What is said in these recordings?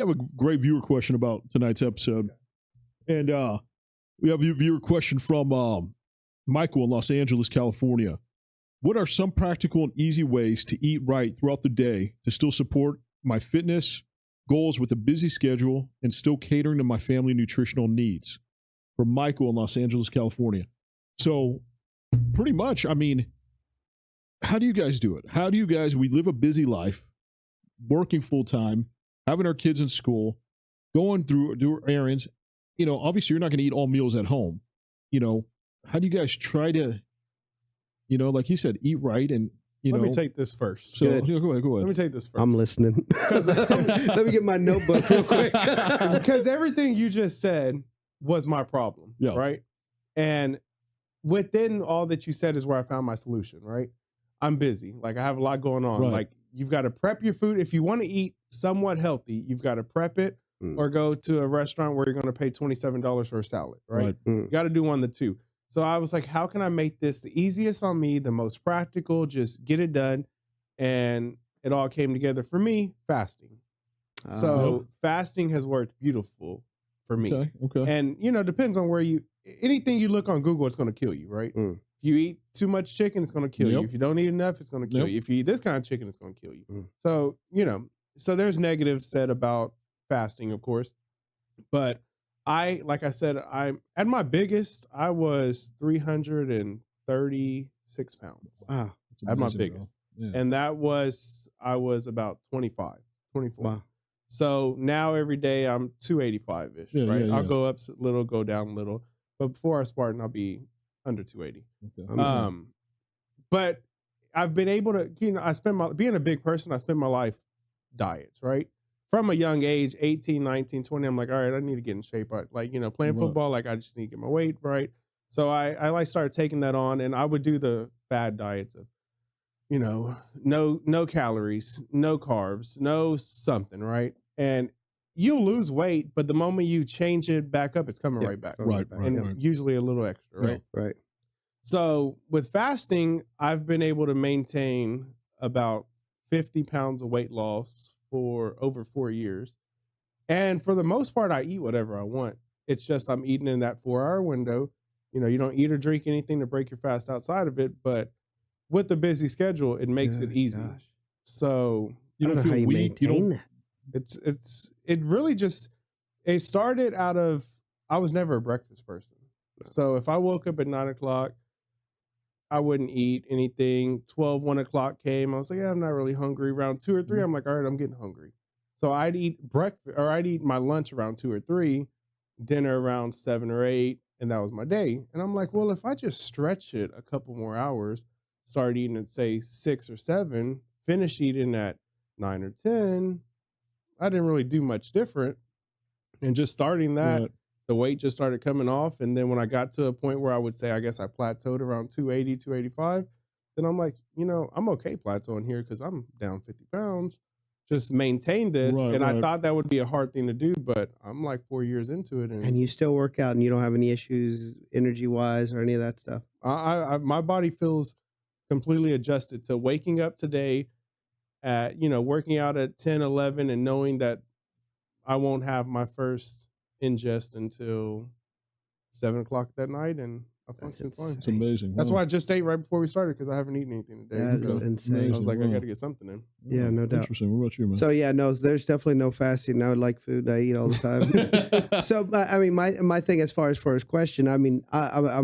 have a great viewer question about tonight's episode. And we have a viewer question from Michael in Los Angeles, California. What are some practical and easy ways to eat right throughout the day to still support my fitness goals with a busy schedule and still catering to my family nutritional needs? From Michael in Los Angeles, California. So pretty much, I mean, how do you guys do it? How do you guys, we live a busy life, working full time, having our kids in school, going through do errands. You know, obviously you're not going to eat all meals at home. You know, how do you guys try to, you know, like you said, eat right? And, you Let know, me take this first. so yeah, go ahead. Let me take this first. I'm listening. Let me get my notebook real quick. Because everything you just said was my problem, Yeah. right? And within all that you said is where I found my solution, right? I'm busy. Like, I have a lot going on. Right. Like, you've got to prep your food. If you want to eat somewhat healthy, you've got to prep it or go to a restaurant where you're going to pay $27 for a salad, right? You got to do one of the two. So I was like, how can I make this the easiest on me, the most practical, just get it done? And it all came together for me, fasting. So fasting has worked beautiful for me. Okay. And, you know, depends on where anything you look on Google, it's going to kill you, right? If you eat too much chicken, it's going to kill you. If you don't eat enough, it's going to kill you. If you eat this kind of chicken, it's going to kill you. So, you know, so there's negatives said about fasting, of course. But like I said, I'm at my biggest, I was 336 pounds. Wow. At my biggest. Yeah. And I was about 24. Wow. So now every day I'm 285-ish, right? I'll go up a little, go down a little. But before I Spartan, I'll be under 280. Okay. But I've been able to, you know, being a big person, I spend my life diets, right? From a young age, 18, 19, 20, I'm like, all right, I need to get in shape. Like, you know, playing football, like I just need to get my weight right. So I like started taking that on, and I would do the fad diets of, you know, no calories, no carbs, no something, right? And you'll lose weight, but the moment you change it back up, it's coming right back. Right. Usually a little extra, right? Right. So with fasting, I've been able to maintain about 50 pounds of weight loss for over 4 years. And for the most part, I eat whatever I want. It's just I'm eating in that 4-hour window. You know, you don't eat or drink anything to break your fast outside of it, but with the busy schedule, it makes it easy. Gosh. So You don't feel weak. You don't. that. it really just, it started out of, I was never a breakfast person. So if I woke up at 9 o'clock, I wouldn't eat anything. 1 o'clock came. I was like, yeah, I'm not really hungry. Around 2 or 3, I'm like, all right, I'm getting hungry. So I'd eat breakfast, or I'd eat my lunch around 2 or 3, dinner around 7 or 8, and that was my day. And I'm like, well, if I just stretch it a couple more hours, start eating at say 6 or 7, finish eating at 9 or 10, I didn't really do much different. And just starting that, the weight just started coming off. And then when I got to a point where I would say, I guess I plateaued around 280, 285, then I'm like, you know, I'm okay plateauing here because I'm down 50 pounds. Just maintain this. I thought that would be a hard thing to do, but I'm like 4 years into it. And you still work out and you don't have any issues energy-wise or any of that stuff? My body feels completely adjusted to waking up today at, you know, working out at 10, 11 and knowing that I won't have my first ingest until 7 o'clock that night, and I function fine. It's amazing. That's why I just ate right before we started, because I haven't eaten anything today. That is insane. I was like, I got to get something in. Yeah, no doubt. Interesting. What about you, man? So yeah, no, there's definitely no fasting. I like food. I eat all the time. So I mean, my thing as far as for his question, I mean, I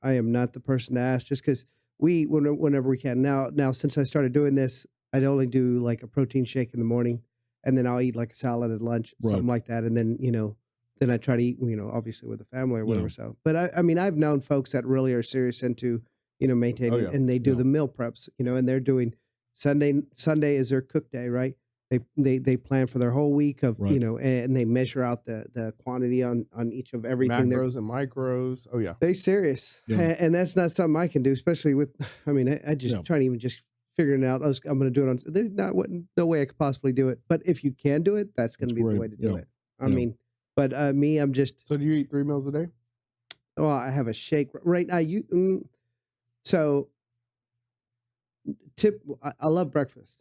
am not the person to ask, just because whenever we can. Now since I started doing this, I'd only do like a protein shake in the morning, and then I'll eat like a salad at lunch, something like that, and then then I try to eat, obviously with the family or whatever. So, but I mean, I've known folks that really are serious into maintaining, and they do the meal preps, and they're doing Sunday is their cook day, right? They plan for their whole week of and they measure out the quantity on each of everything. Macros and micros. Oh yeah, they serious, and that's not something I can do, especially with. I mean, I just trying to even just figuring it out. I'm going to do it on. There's no way I could possibly do it, but if you can do it, that's going to be the way to do it. I mean, but me, I'm just. So do you eat 3 meals a day? Well, I have a shake right now. I love breakfast,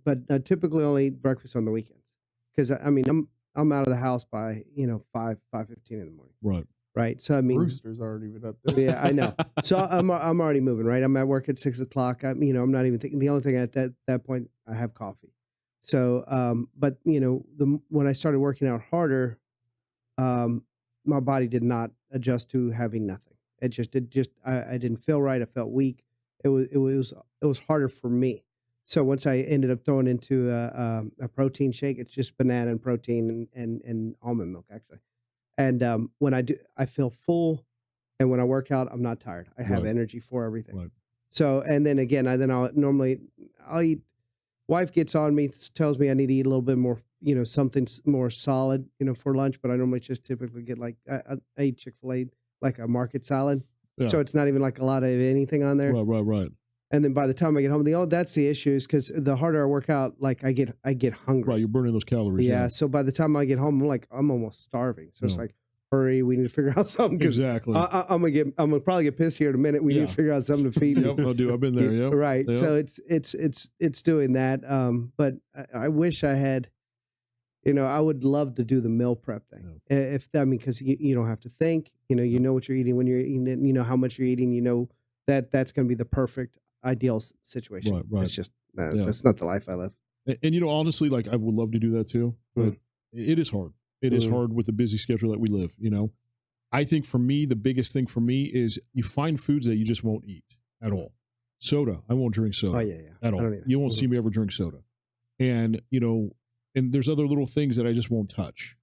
but I typically only eat breakfast on the weekends. because I mean I'm out of the house by 5:15 in the morning. Right. Right. So I mean, Roosters aren't even up there. yeah, I know. So I'm already moving. Right. I'm at work at 6:00. I'm not even thinking. The only thing at that point I have coffee. So but when I started working out harder, my body did not adjust to having nothing. I didn't feel right. I felt weak. It was harder for me. So once I ended up throwing into a protein shake, it's just banana and protein and almond milk actually. And when I do, I feel full, and when I work out, I'm not tired. I have Right. energy for everything. Right. So and then again, I'll eat. Wife gets on me, tells me I need to eat a little bit more, something more solid, for lunch. But I normally just typically get like I eat Chick-fil-A, like a market salad. Yeah. So it's not even like a lot of anything on there. Right. And then by the time I get home, that's the issue is because the harder I work out, like I get hungry. Right. You're burning those calories. Yeah. So by the time I get home, I'm almost starving. So it's like, hurry, we need to figure out something because Exactly. I'm gonna probably get pissed here in a minute. We need to figure out something to feed me. Yep, I've been there. Yep. Right. Yep. So it's doing that. But I wish I had. I would love to do the meal prep thing. Yeah. Because you don't have to think. You know what you're eating when you're eating it. You know how much you're eating. You know that's going to be the perfect ideal situation. Right. It's just that's not the life I live. And honestly, like I would love to do that too, but it is hard. It is hard with the busy schedule that we live. I think for me, the biggest thing for me is you find foods that you just won't eat at all. Soda, I won't drink soda. Oh yeah. At all. You won't see me ever drink soda. And and there's other little things that I just won't touch.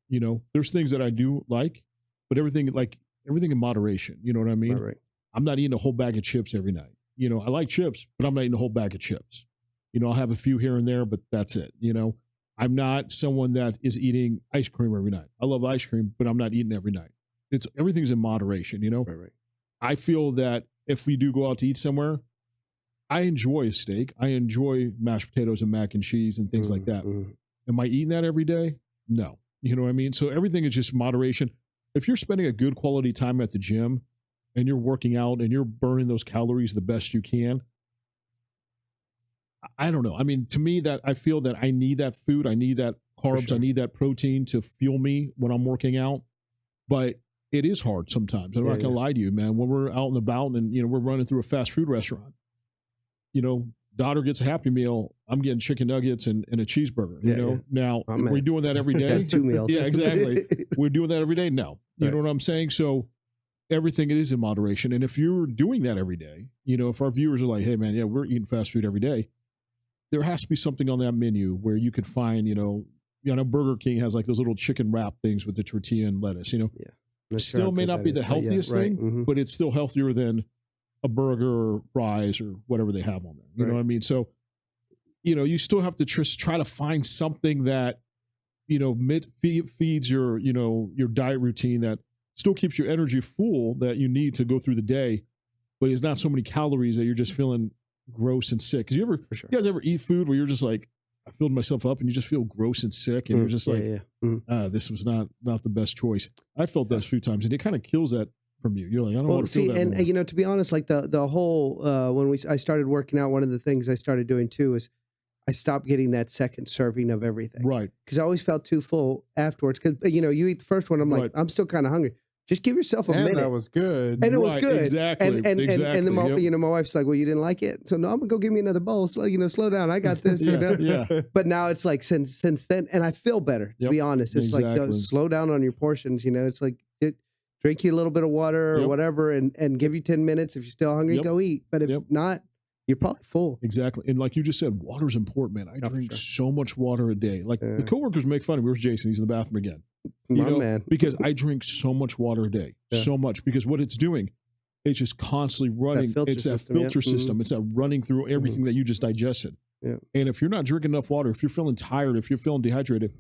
There's things that I do like, but everything in moderation. You know what I mean? Right. I'm not eating a whole bag of chips every night. I like chips, but I'm not eating a whole bag of chips. I'll have a few here and there, but that's it. I'm not someone that is eating ice cream every night. I love ice cream, but I'm not eating every night. Everything's in moderation, Right. I feel that if we do go out to eat somewhere, I enjoy a steak. I enjoy mashed potatoes and mac and cheese and things like that. Am I eating that every day? No. You know what I mean? So everything is just moderation. If you're spending a good quality time at the gym and you're working out and you're burning those calories the best you can, I don't know. I mean, to me, that I feel that I need that food. I need that carbs. I need that protein to fuel me when I'm working out. But it is hard sometimes. I'm not going to lie to you, man. When we're out and about and, we're running through a fast food restaurant, daughter gets a Happy Meal. I'm getting chicken nuggets and a cheeseburger, Now, we're doing that every day. 2 meals. Yeah, exactly. We're doing that every day. No, you know what I'm saying? So everything is in moderation. And if you're doing that every day, if our viewers are like, hey man, we're eating fast food every day, there has to be something on that menu where you could find, Burger King has like those little chicken wrap things with the tortilla and lettuce, Still may not be the healthiest thing, but it's still healthier than a burger or fries or whatever they have on there. You know what I mean? So, you still have to try to find something that, feeds your, your diet routine that still keeps your energy full that you need to go through the day, but it's not so many calories that you're just feeling gross and sick. Because you guys ever eat food where you're just like, I filled myself up and you just feel gross and sick and you're just this was not the best choice. I felt that a few times and it kind of kills that from you. You're like, I don't want to feel that and anymore. to be honest, like the whole when I started working out, one of the things I started doing too is I stopped getting that second serving of everything. Right. Because I always felt too full afterwards. Because you eat the first one, I'm like, I'm still kind of hungry. Just give yourself a minute. That was good. And it was good. Exactly. And then my wife's like, well, you didn't like it. So no, I'm gonna go give me another bowl. So, slow down. I got this. Yeah. But now it's like since then, and I feel better, to be honest. It's like slow down on your portions, It's like drink you a little bit of water or whatever and give you 10 minutes. If you're still hungry, go eat. But if not, you're probably full. Exactly. And like you just said, water's important, man. I drink so much water a day. Like the coworkers make fun of me. Where's Jason? He's in the bathroom again. Man. Because I drink so much water a day. So much. Because what it's doing, it's just constantly running. It's that filter system. It's that running through everything that you just digested. Yeah. And if you're not drinking enough water, if you're feeling tired, if you're feeling dehydrated,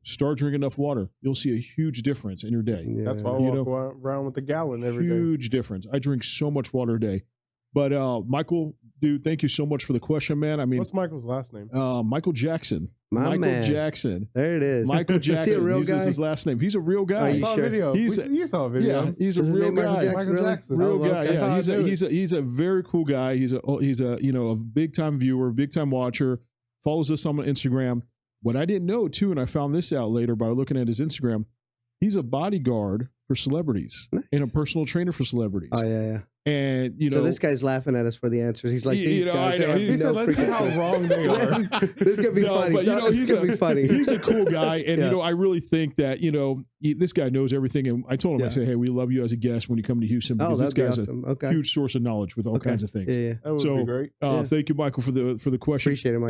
start drinking enough water. You'll see a huge difference in your day. Yeah. That's why I walk around with a gallon every day. Huge difference. I drink so much water a day. But Michael, dude, thank you so much for the question, man. I mean, what's Michael's last name? Michael Jackson. Michael Jackson. There it is. Michael Jackson. Is he a real guy? This is his last name. He's a real guy. I saw a video. You saw a video. Yeah, he's a real guy. Michael Jackson. Real guy. Yeah, he's a very cool guy. He's a a big time viewer, big time watcher. Follows us on Instagram. what I didn't know too, and I found this out later by looking at his Instagram, he's a bodyguard for celebrities and a personal trainer for celebrities. Oh yeah. And you know, so this guy's laughing at us for the answers. He's like, these guys. I know. He said, "Let's see how wrong they are." This could be funny. But This could be funny. He's a cool guy, and I really think that this guy knows everything. And I told him, I said, "Hey, we love you as a guest when you come to Houston because this guy's awesome. a huge source of knowledge with all kinds of things." Yeah. That would be great. Thank you, Michael, for the question. Appreciate it, Mike.